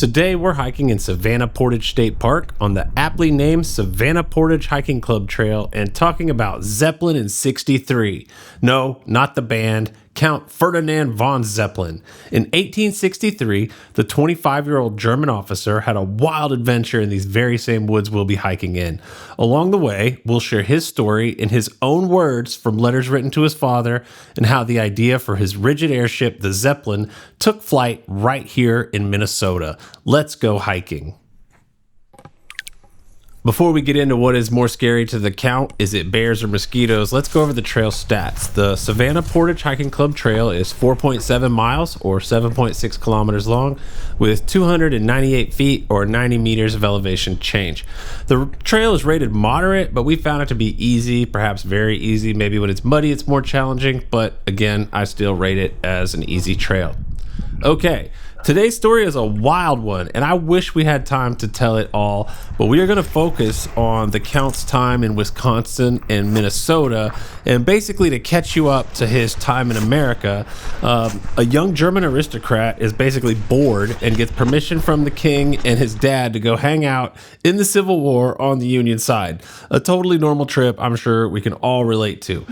Today we're hiking in Savanna Portage State Park on the aptly named Savanna Portage Hiking Club Trail and talking about Zeppelin in 63. No, not the band, Count Ferdinand von Zeppelin. In 1863, the 25-year-old German officer had a wild adventure in these very same woods we'll be hiking in. Along the way, we'll share his story in his own words from letters written to his father and how the idea for his rigid airship, the Zeppelin, took flight right here in Minnesota. Let's go hiking. Before we get into what is more scary to the Count, is it bears or mosquitoes, let's go over the trail stats. The Savanna Portage Hiking Club Trail is 4.7 miles or 7.6 kilometers long with 298 feet or 90 meters of elevation change. The trail is rated moderate, but we found it to be easy, perhaps very easy. Maybe when it's muddy, it's more challenging, but again, I still rate it as an easy trail. Okay. Today's story is a wild one, and I wish we had time to tell it all, but we are going to focus on the Count's time in Wisconsin and Minnesota, and basically to catch you up to his time in America. A young German aristocrat is basically bored and gets permission from the king and his dad to go hang out in the Civil War on the Union side. A totally normal trip I'm sure we can all relate to.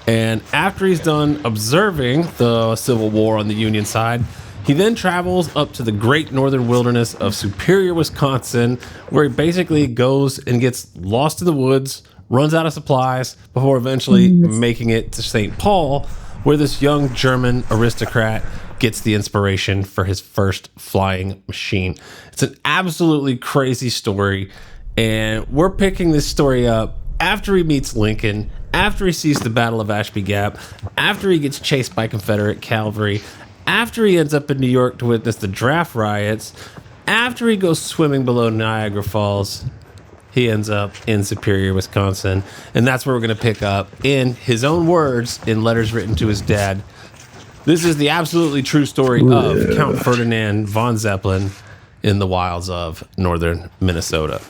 And after he's done observing the Civil War on the Union side, he then travels up to the great northern wilderness of Superior, Wisconsin, where he basically goes and gets lost in the woods, runs out of supplies, before eventually making it to St. Paul, where this young German aristocrat gets the inspiration for his first flying machine. It's an absolutely crazy story, and we're picking this story up after he meets Lincoln, after he sees the Battle of Ashby Gap, after he gets chased by Confederate cavalry, after he ends up in New York to witness the draft riots, after he goes swimming below Niagara Falls, he ends up in Superior, Wisconsin. And that's where we're going to pick up in his own words in letters written to his dad. This is the absolutely true story of Count Ferdinand von Zeppelin in the wilds of northern Minnesota.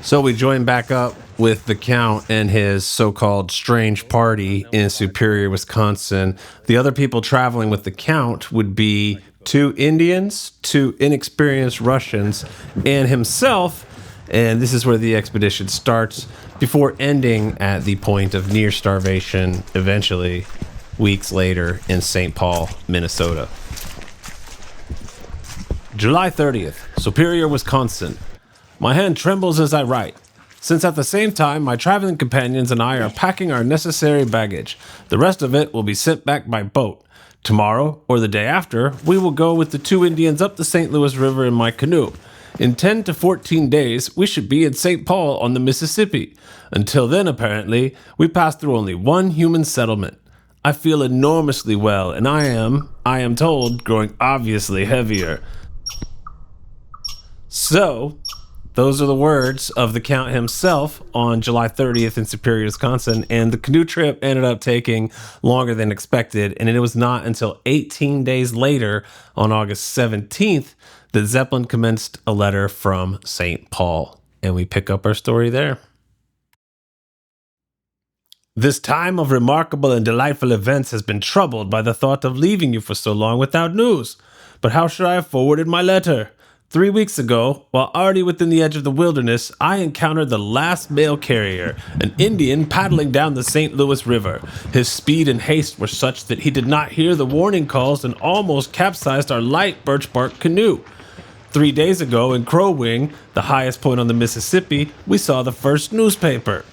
So we join back up with the Count and his so-called strange party in Superior, Wisconsin. The other people traveling with the Count would be 2 Indians, 2 inexperienced Russians, and himself. And this is where the expedition starts before ending at the point of near starvation, eventually, weeks later in St. Paul, Minnesota. July 30th, Superior, Wisconsin. My hand trembles as I write, since at the same time my traveling companions and I are packing our necessary baggage. The rest of it will be sent back by boat. Tomorrow, or the day after, we will go with the 2 Indians up the St. Louis River in my canoe. In 10 to 14 days, we should be in St. Paul on the Mississippi. Until then, apparently, we pass through only one human settlement. I feel enormously well, and I am told, growing obviously heavier. So, those are the words of the Count himself on July 30th in Superior, Wisconsin, and the canoe trip ended up taking longer than expected, and it was not until 18 days later, on August 17th, that Zeppelin commenced a letter from St. Paul, and we pick up our story there. This time of remarkable and delightful events has been troubled by the thought of leaving you for so long without news. But how should I have forwarded my letter? 3 weeks ago, while already within the edge of the wilderness, I encountered the last mail carrier, an Indian paddling down the St. Louis River. His speed and haste were such that he did not hear the warning calls and almost capsized our light birch bark canoe. 3 days ago in Crow Wing, the highest point on the Mississippi, we saw the first newspaper.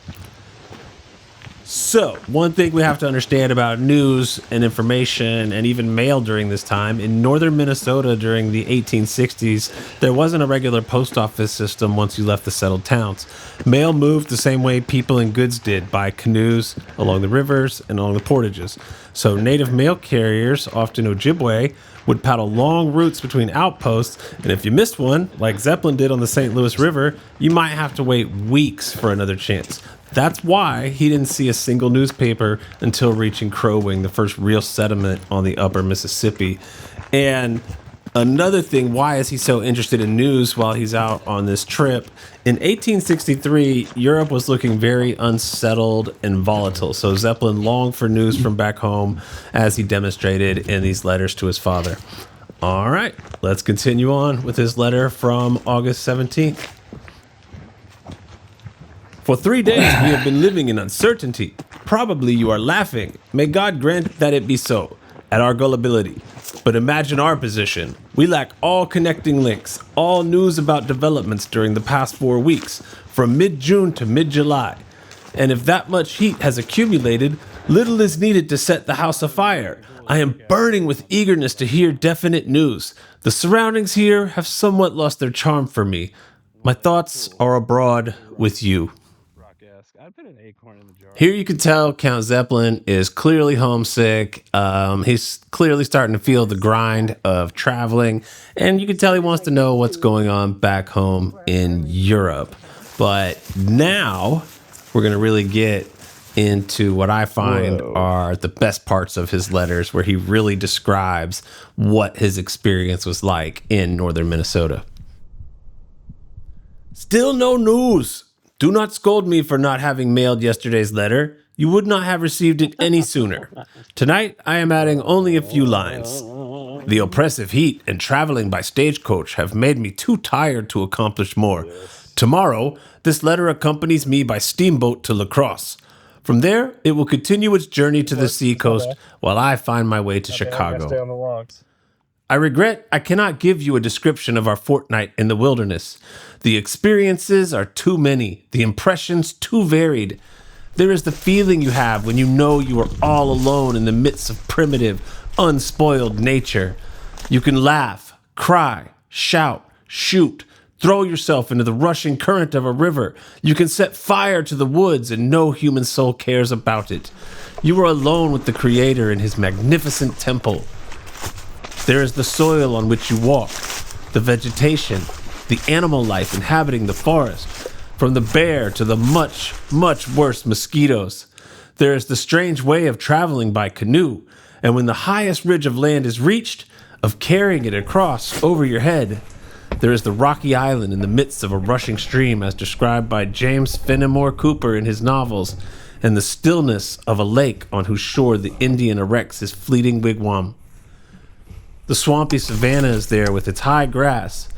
So, one thing we have to understand about news and information and even mail during this time, in northern Minnesota during the 1860s, there wasn't a regular post office system once you left the settled towns. Mail moved the same way people and goods did, by canoes along the rivers and along the portages. So native mail carriers, often Ojibwe, would paddle long routes between outposts, and if you missed one, like Zeppelin did on the St. Louis River, you might have to wait weeks for another chance. That's why he didn't see a single newspaper until reaching Crow Wing, the first real settlement on the upper Mississippi. And another thing, why is he so interested in news while he's out on this trip? In 1863, Europe was looking very unsettled and volatile, so Zeppelin longed for news from back home, as he demonstrated in these letters to his father. All right, Let's continue on with his letter from August 17th. For 3 days we have been living in uncertainty. Probably you are laughing. May God grant that it be so, at our gullibility. But imagine our position. We lack all connecting links, all news about developments during the past 4 weeks, from mid-June to mid-July. And if that much heat has accumulated, little is needed to set the house afire. I am burning with eagerness to hear definite news. The surroundings here have somewhat lost their charm for me. My thoughts are abroad with you. Here you can tell Count Zeppelin is clearly homesick. He's clearly starting to feel the grind of traveling, and you can tell he wants to know what's going on back home in Europe. But now we're going to really get into what I find are the best parts of his letters, where he really describes what his experience was like in northern Minnesota. Still no news. Do not scold me for not having mailed yesterday's letter. You would not have received it any sooner. Tonight, I am adding only a few lines. The oppressive heat and traveling by stagecoach have made me too tired to accomplish more. Tomorrow, this letter accompanies me by steamboat to La Crosse. From there, it will continue its journey to the seacoast while I find my way to Chicago. I regret I cannot give you a description of our fortnight in the wilderness. The experiences are too many, the impressions too varied. There is the feeling you have when you know you are all alone in the midst of primitive, unspoiled nature. You can laugh, cry, shout, shoot, throw yourself into the rushing current of a river. You can set fire to the woods and no human soul cares about it. You are alone with the Creator in his magnificent temple. There is the soil on which you walk, the vegetation, the animal life inhabiting the forest, from the bear to the much, much worse mosquitoes. There is the strange way of traveling by canoe, and when the highest ridge of land is reached, of carrying it across over your head. There is the rocky island in the midst of a rushing stream, as described by James Fenimore Cooper in his novels, and the stillness of a lake on whose shore the Indian erects his fleeting wigwam. The swampy savanna is there with its high grass.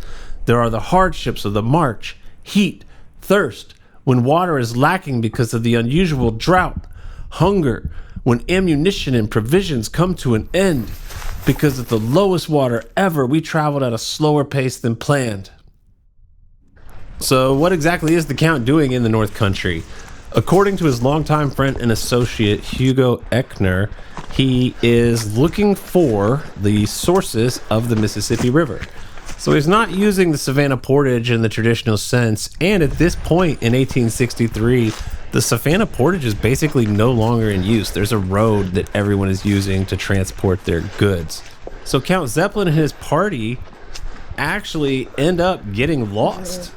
There are the hardships of the march, heat, thirst, when water is lacking because of the unusual drought, hunger, when ammunition and provisions come to an end. Because at the lowest water ever, we traveled at a slower pace than planned. So what exactly is the Count doing in the North Country? According to his longtime friend and associate, Hugo Echner, he is looking for the sources of the Mississippi River. So he's not using the Savanna Portage in the traditional sense, and at this point in 1863, the Savanna Portage is basically no longer in use. There's a road that everyone is using to transport their goods. So Count Zeppelin and his party actually end up getting lost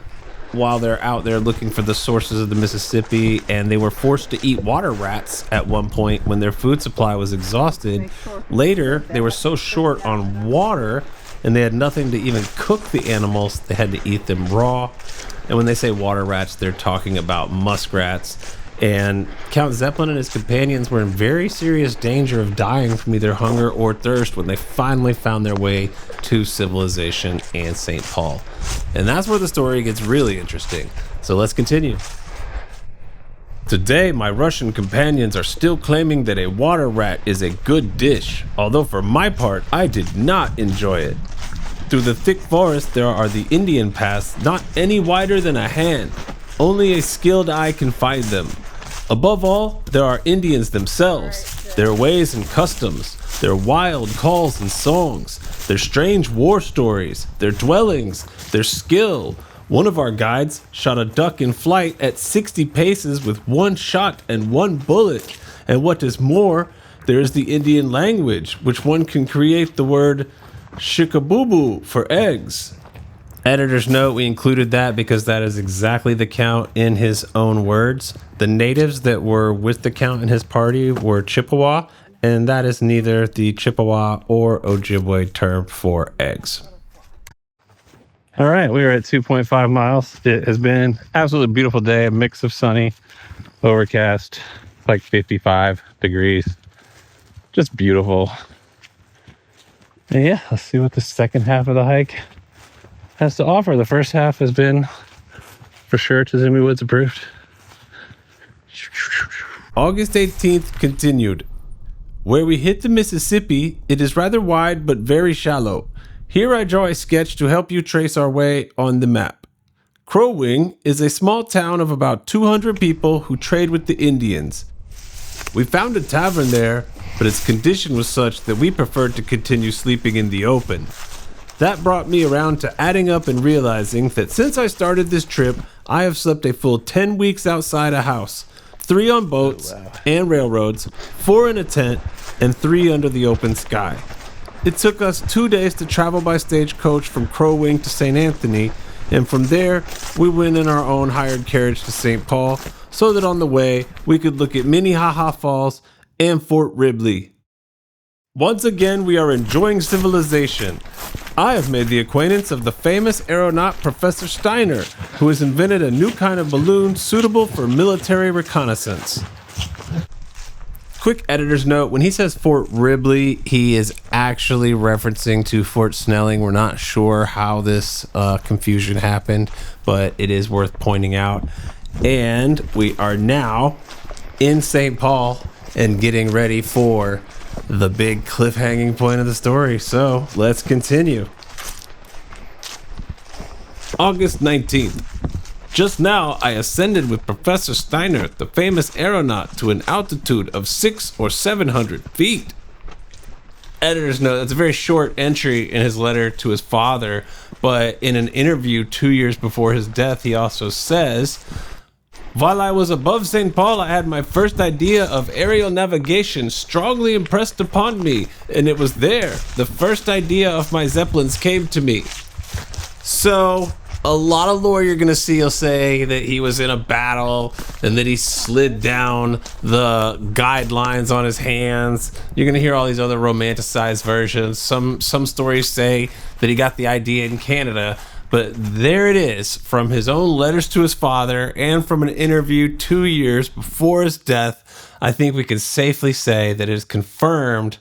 while they're out there looking for the sources of the Mississippi, and they were forced to eat water rats at one point when their food supply was exhausted. Later, they were so short on water and they had nothing to even cook the animals, they had to eat them raw. And when they say water rats, they're talking about muskrats. And Count Zeppelin and his companions were in very serious danger of dying from either hunger or thirst when they finally found their way to civilization and St. Paul. And that's where the story gets really interesting. So let's continue. Today, my Russian companions are still claiming that a water rat is a good dish, although for my part, I did not enjoy it. Through the thick forest, there are the Indian paths, not any wider than a hand. Only a skilled eye can find them. Above all, there are Indians themselves, their ways and customs, their wild calls and songs, their strange war stories, their dwellings, their skill. One of our guides shot a duck in flight at 60 paces with one shot and one bullet. And what is more, there is the Indian language, which one can create the word shikabubu for eggs. Editor's note, we included that because that is exactly the Count in his own words. The natives that were with the Count and his party were Chippewa, and that is neither the Chippewa or Ojibwe term for eggs. All right, we are at 2.5 miles. It has been absolutely beautiful day, a mix of sunny, overcast, like 55 degrees. Just beautiful. And yeah, let's see what the second half of the hike has to offer. The first half has been for sure Tizumi Woods approved. August 18th continued. Where we hit the Mississippi, it is rather wide but very shallow. Here I draw a sketch to help you trace our way on the map. Crow Wing is a small town of about 200 people who trade with the Indians. We found a tavern there, but its condition was such that we preferred to continue sleeping in the open. That brought me around to adding up and realizing that since I started this trip, I have slept a full 10 weeks outside a house, 3 on boats and railroads, 4 in a tent, and 3 under the open sky. It took us 2 days to travel by stagecoach from Crow Wing to St. Anthony, and from there, we went in our own hired carriage to St. Paul, so that on the way, we could look at Minnehaha Falls and Fort Ripley. Once again, we are enjoying civilization. I have made the acquaintance of the famous aeronaut Professor Steiner, who has invented a new kind of balloon suitable for military reconnaissance. Quick editor's note, when he says Fort Ripley, he is actually referencing to Fort Snelling. We're not sure how this confusion happened, but it is worth pointing out. And we are now in St. Paul and getting ready for the big cliffhanging point of the story. So let's continue. August 19th. Just now, I ascended with Professor Steiner, the famous aeronaut, to an altitude of 600 or 700 feet. Editor's note, that's a very short entry in his letter to his father, but in an interview 2 years before his death, he also says, while I was above St. Paul, I had my first idea of aerial navigation strongly impressed upon me, and it was there the first idea of my Zeppelins came to me. So a lot of lore you're going to see will say that he was in a battle and that he slid down the guidelines on his hands. You're going to hear all these other romanticized versions. Some stories say that he got the idea in Canada, but there it is from his own letters to his father and from an interview 2 years before his death. I think we can safely say that it is confirmed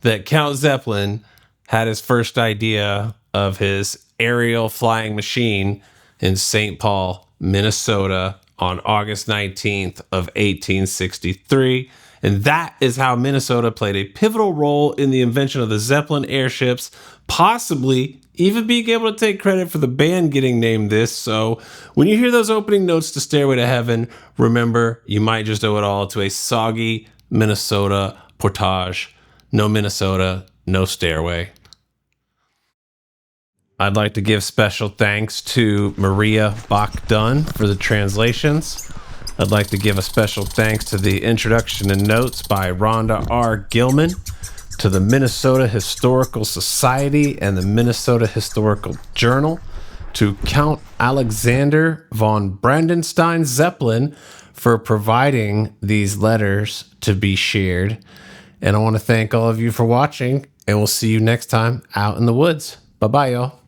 that Count Zeppelin had his first idea of his aerial flying machine in St. Paul, Minnesota on August 19th of 1863. And that is how Minnesota played a pivotal role in the invention of the Zeppelin airships, possibly even being able to take credit for the band getting named this. So when you hear those opening notes to Stairway to Heaven, remember you might just owe it all to a soggy Minnesota portage. No Minnesota, no Stairway. I'd like to give special thanks to Maria Bach-Dunn for the translations. I'd like to give a special thanks to the introduction and notes by Rhonda R. Gilman, to the Minnesota Historical Society and the Minnesota Historical Journal, to Count Alexander von Brandenstein Zeppelin for providing these letters to be shared. And I want to thank all of you for watching, and we'll see you next time out in the woods. Bye-bye, y'all.